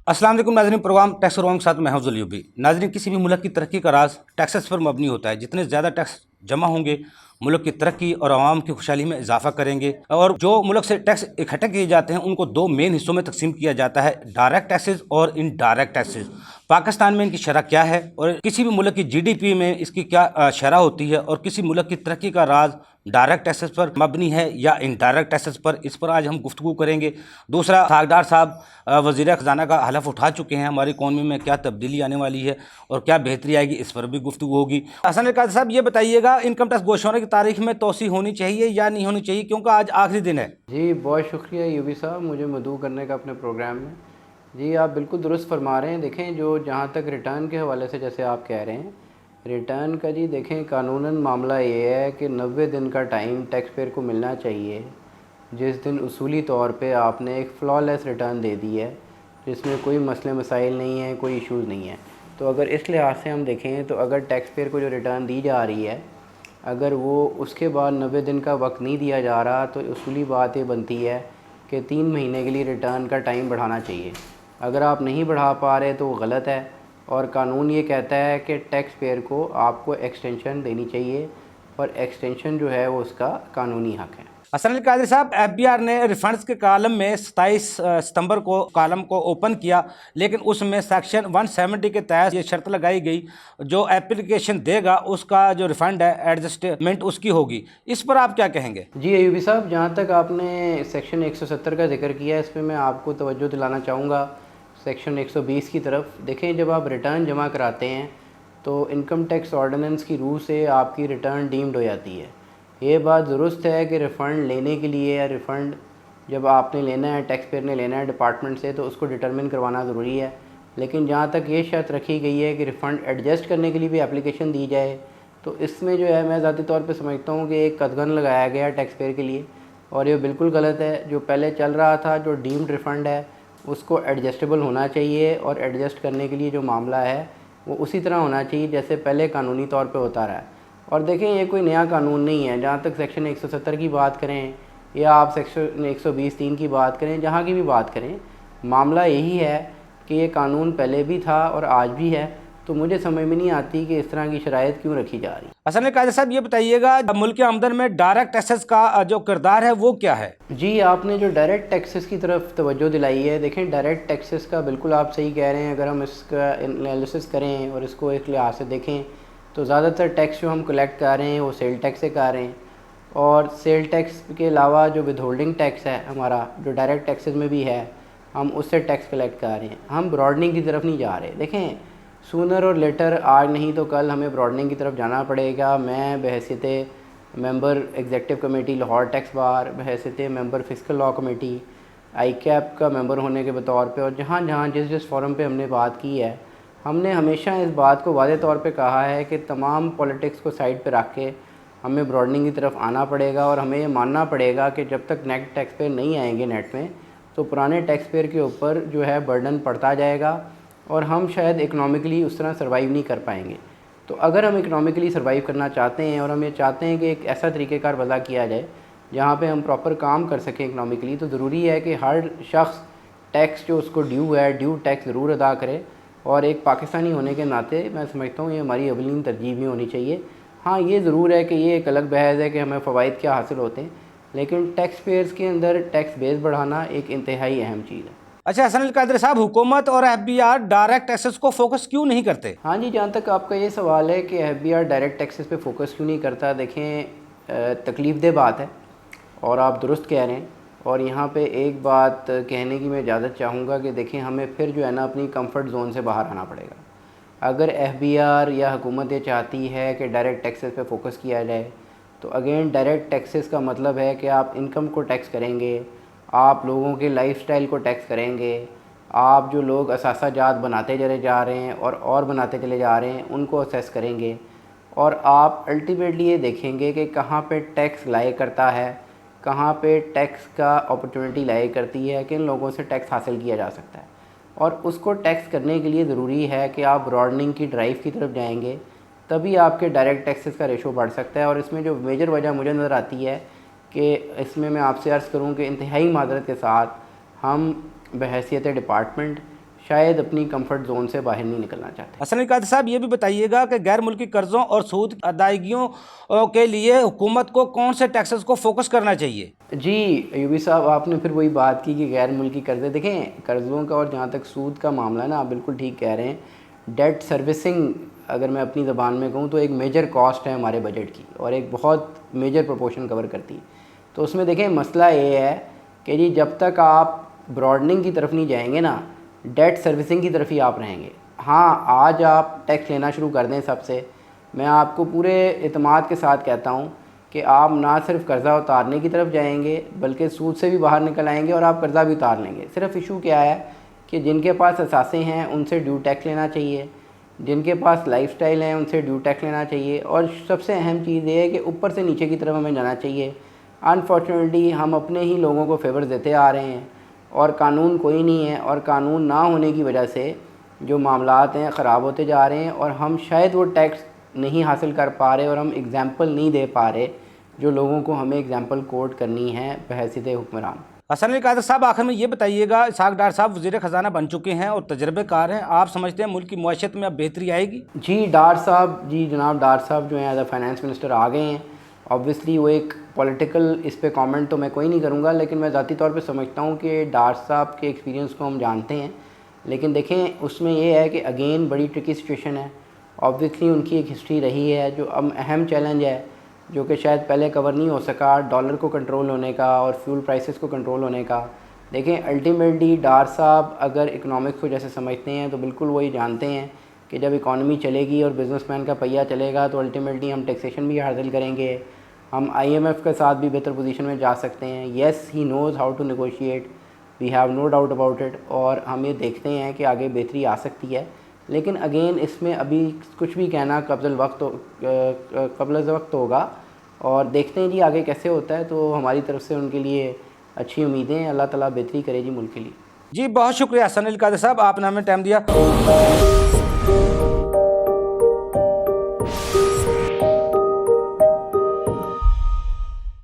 अस्सलाम वालेकुम नाज़रीन, प्रोग्राम टैक्स और के साथ मैं हूं ज़ुल्यूबी। नाज़रीन, किसी भी मुल्क की तरक्की का राज टैक्सेस पर मबनी होता है। जितने ज़्यादा टैक्स जमा होंगे, मुल्क की तरक्की और आवाम की खुशहाली में इजाफा करेंगे। और जो मुल्क से टैक्स इकट्ठे किए जाते हैं उनको दो मेन हिस्सों में तकसीम किया जाता है, डायरेक्ट टैक्सेस और इनडायरेक्ट टैक्सेस। पाकिस्तान में इनकी शरह क्या है और किसी भी मुल्क की जीडीपी में इसकी क्या शरह होती है, और किसी मुल्क की तरक्की का राज डायरेक्ट टैक्सेस पर मबनी है या इनडायरेक्ट टैक्सेस पर, इस पर आज हम गुफ्तगू करेंगे। दूसरा, सागदार साहब वज़ीर ख़जाना का हलफ उठा चुके हैं। हमारी इकॉनमी में क्या तब्दीली आने वाली है और क्या बेहतरी आएगी, इस पर भी गुफ्तगू होगी। हसन अल कादरी साहब, ये बताइएगा, इनकम टैक्स गोशवारे की तारीख में तोसी होनी चाहिए या नहीं होनी चाहिए, क्योंकि आज आखिरी दिन है। जी बहुत शुक्रिया यूबी साहब, मुझे मदऊ करने का अपने प्रोग्राम में। जी आप बिल्कुल दुरुस्त फरमा रहे हैं। देखें, जो जहाँ तक रिटर्न के हवाले से जैसे आप कह रहे हैं, रिटर्न का जी देखें, कानूनन मामला ये है कि 90 दिन का टाइम टैक्स पेयर को मिलना चाहिए, जिस दिन उसूली तौर पे आपने एक फ्लॉलेस रिटर्न दे दी है, जिसमें कोई मसले मसाइल नहीं है, कोई इश्यूज़ नहीं है। तो अगर इस लिहाज से हम देखें तो अगर टैक्स पेयर को जो रिटर्न दी जा रही है, अगर वो उसके बाद 90 दिन का वक्त नहीं दिया जा रहा, तो उसूली बात ये बनती है कि 3 महीने के लिए रिटर्न का टाइम बढ़ाना चाहिए। अगर आप नहीं बढ़ा पा रहे तो वो गलत है, और कानून ये कहता है कि टैक्स पेयर को आपको एक्सटेंशन देनी चाहिए, और एक्सटेंशन जो है वो उसका कानूनी हक़ है। हसन अल कादरी साहब, एफबीआर ने रिफंड्स के कॉलम में 27 सितंबर को कॉलम को ओपन किया, लेकिन उसमें सेक्शन 170 के तहत ये शर्त लगाई गई, जो एप्लीकेशन देगा उसका जो रिफ़ंड है एडजस्टमेंट उसकी होगी। इस पर आप क्या कहेंगे? जी अयूबी साहब, जहाँ तक आपने सेक्शन 170 का जिक्र किया, इस पर मैं आपको तवज्जो दिलाना चाहूँगा सेक्शन 120 की तरफ। देखें, जब आप रिटर्न जमा कराते हैं तो इनकम टैक्स ऑर्डिनेंस की रूह से आपकी रिटर्न डीम्ड हो जाती है। ये बात दुरुस्त है कि रिफ़ंड लेने के लिए, या रिफ़ंड जब आपने लेना है, टैक्स पेयर ने लेना है डिपार्टमेंट से, तो उसको डिटरमिन करवाना ज़रूरी है। लेकिन जहाँ तक ये शर्त रखी गई है कि रिफ़ंड एडजस्ट करने के लिए भी एप्लीकेशन दी जाए, तो इसमें जो है मैं ज़ाती तौर पे समझता हूँ कि एक कदगन लगाया गया टैक्स पेयर के लिए, और ये बिल्कुल गलत है। जो पहले चल रहा था, जो डीम्ड रिफ़ंड है, उसको एडजस्टेबल होना चाहिए, और एडजस्ट करने के लिए जो मामला है वो उसी तरह होना चाहिए जैसे पहले कानूनी तौर पे होता रहा है। और देखें, ये कोई नया कानून नहीं है। जहाँ तक सेक्शन 170 की बात करें या आप सेक्शन 120(3) की बात करें, जहाँ की भी बात करें, मामला यही है कि ये कानून पहले भी था और आज भी है। तो मुझे समझ में नहीं आती कि इस तरह की शराइत क्यों रखी जा रही। हसन अल कादरी साहब, ये बताइएगा, मुल्क की आमदन में डायरेक्ट टैक्सेस का जो किरदार है वो क्या है? जी आपने जो डायरेक्ट टैक्सेस की तरफ तवज्जो दिलाई है, देखें डायरेक्ट टैक्सेस का बिल्कुल आप सही कह रहे हैं। अगर हम इसका एनालिसिस करें और इसको एक लिहाज से देखें, तो ज़्यादातर टैक्स जो हम कलेक्ट कर रहे हैं वो सेल टैक्स से कर रहे हैं, और सेल टैक्स के अलावा जो विद होल्डिंग टैक्स है हमारा, जो डायरेक्ट टैक्सेस में भी है, हम उससे टैक्स कलेक्ट कर रहे हैं। हम ब्रॉडनिंग की तरफ नहीं जा रहे। देखें, सूनर और लेटर, आज नहीं तो कल हमें ब्रॉडनिंग की तरफ जाना पड़ेगा। मैं बहैसियत member executive committee Lahore tax bar, बहैसियत member fiscal law committee, ICAP का मेंबर होने के बतौर पे, और जहाँ जहाँ जिस फोरम पे हमने बात की है, हमने हमेशा इस बात को वाज़ेह तौर पे कहा है कि तमाम पॉलिटिक्स को साइड पे रख के हमें ब्रॉडनिंग की तरफ आना पड़ेगा, और हमें ये मानना पड़ेगा कि जब तक नेट टैक्स पेयर नहीं आएंगे नेट में, तो पुराने टैक्स पेयर के ऊपर जो है बर्डन पड़ता जाएगा, और हम शायद इकनॉमिकली उस तरह सर्वाइव नहीं कर पाएंगे। तो अगर हम इकनॉमिकली सर्वाइव करना चाहते हैं, और हम ये चाहते हैं कि एक ऐसा तरीक़ेकार वज़ा किया जाए जहाँ पे हम प्रॉपर काम कर सकें इकनॉमिकली, तो ज़रूरी है कि हर शख्स टैक्स जो उसको ड्यू है, ड्यू टैक्स ज़रूर अदा करे। और एक पाकिस्तानी होने के नाते मैं समझता हूँ ये हमारी अवलीन तरजीह भी होनी चाहिए। हाँ, ये ज़रूर है कि ये एक अलग बहस है कि हमें फ़वाइद क्या हासिल होते हैं, लेकिन टैक्स पेयर्स के अंदर टैक्स बेस बढ़ाना एक इंतहाई अहम चीज़ है। अच्छा हसन अल कादरी साहब, हुकूमत और एफबीआर डायरेक्ट टैक्सेस को फोकस क्यों नहीं करते? हाँ जी, जहाँ तक आपका ये सवाल है कि एफबीआर डायरेक्ट टैक्सेस पे फोकस क्यों नहीं करता, देखें तकलीफ़ दह बात है, और आप दुरुस्त कह रहे हैं। और यहाँ पे एक बात कहने की मैं इजाज़त चाहूँगा कि देखें, हमें फिर जो है ना अपनी कंफर्ट जोन से बाहर आना पड़ेगा। अगर एफबीआर या हुकूमत ये चाहती है कि डायरेक्ट टैक्सेस पे फोकस किया जाए, तो अगेन डायरेक्ट टैक्सेस का मतलब है कि आप इनकम को टैक्स करेंगे, आप लोगों के लाइफस्टाइल को टैक्स करेंगे, आप जो लोग असासा जात बनाते चले जा रहे हैं और बनाते चले जा रहे हैं उनको असेस करेंगे, और आप अल्टीमेटली ये देखेंगे कि कहाँ पे टैक्स लाए करता है, कहाँ पे टैक्स का अपॉर्चुनिटी लाए करती है, किन लोगों से टैक्स हासिल किया जा सकता है। और उसको टैक्स करने के लिए ज़रूरी है कि आप ब्रॉडनिंग की ड्राइव की तरफ जाएंगे, तभी आपके डायरेक्ट टैक्सेस का रेशो बढ़ सकता है। और इसमें जो मेजर वजह मुझे नज़र आती है कि इसमें मैं आपसे अर्ज़ करूँ कि इंतहाई मादरत के साथ हम बहैसियत डिपार्टमेंट शायद अपनी कंफर्ट जोन से बाहर नहीं निकलना चाहते। हसन अली कादरी साहब, ये भी बताइएगा कि गैर मुल्की कर्ज़ों और सूद अदायगियों के लिए हुकूमत को कौन से टैक्सेस को फोकस करना चाहिए? जी यूबी साहब, आपने फिर वही बात की कि गैर मुल्की कर्ज़े, देखें कर्ज़ों का और जहाँ तक सूद का मामला है ना, आप बिल्कुल ठीक कह रहे हैं। डेट सर्विसिंग अगर मैं अपनी ज़बान में कहूँ तो एक मेजर कॉस्ट है हमारे बजट की और एक बहुत मेजर प्रोपोर्शन कवर करती है। तो उसमें देखें मसला ये है कि जी जब तक आप ब्रॉडनिंग की तरफ नहीं जाएंगे ना, डेट सर्विसिंग की तरफ ही आप रहेंगे। हाँ, आज आप टैक्स लेना शुरू कर दें सबसे, मैं आपको पूरे एतमाद के साथ कहता हूँ कि आप ना सिर्फ कर्ज़ा उतारने की तरफ जाएंगे बल्कि सूद से भी बाहर निकल आएंगे और आप कर्ज़ा भी उतार लेंगे। सिर्फ इशू क्या है कि जिनके पास असासे हैं उनसे ड्यू टैक्स लेना चाहिए, जिनके पास लाइफस्टाइल है उनसे ड्यू टैक्स लेना चाहिए, और सबसे अहम चीज़ ये है कि ऊपर से नीचे की तरफ हमें जाना चाहिए। अनफॉर्चुनेटली हम अपने ही लोगों को फेवर देते आ रहे हैं और कानून कोई नहीं है, और कानून ना होने की वजह से जो मामलात हैं ख़राब होते जा रहे हैं और हम शायद वो टैक्स नहीं हासिल कर पा रहे और हम एग्ज़ाम्पल नहीं दे पा रहे जो लोगों को हमें एग्ज़ाम्पल कोट करनी है बहैसियत हुक्मरान। हसन अली कादरी साहब, आखिर में ये बताइएगा, इसहाक डार साहब वज़ीर ख़जाना बन चुके हैं और तजर्बेकार हैं, आप समझते हैं मुल्क की मुआशरत में अब बेहतरी आएगी? जी डार साहब, जी जनाब डार साहब जो हैं एज अ फाइनेंस मिनिस्टर आ गए हैं। ऑब्वियसली वो एक पॉलिटिकल इस पे कमेंट तो मैं कोई नहीं करूँगा, लेकिन मैं ज़ाती तौर पे समझता हूँ कि डार साहब के एक्सपीरियंस को हम जानते हैं। लेकिन देखें उसमें ये है कि अगेन बड़ी ट्रिकी सिचुएशन है। ऑब्वियसली उनकी एक हिस्ट्री रही है, जो अब अहम चैलेंज है जो कि शायद पहले कवर नहीं हो सका, डॉलर को कंट्रोल होने का और फ्यूल प्राइसेस को कंट्रोल होने का। देखें अल्टीमेटली डार साहब अगर इकनॉमिक्स को जैसे समझते हैं तो बिल्कुल वही जानते हैं कि जब इकॉनमी चलेगी और बिजनेसमैन का पहिया चलेगा तो अल्टीमेटली हम टैक्सेशन भी हासिल करेंगे, हम IMF के साथ भी बेहतर पोजीशन में जा सकते हैं। Yes, he knows how to negotiate, we have no doubt about it, और हम ये देखते हैं कि आगे बेहतरी आ सकती है। लेकिन अगेन इसमें अभी कुछ भी कहना कब्ल वक्त होगा और देखते हैं जी आगे कैसे होता है। तो हमारी तरफ से उनके लिए अच्छी उम्मीदें हैं, अल्लाह ताला बेहतरी करे जी मुल्क के लिए। जी बहुत शुक्रिया हसन अली कादरी साहब, आपने हमें टाइम दिया।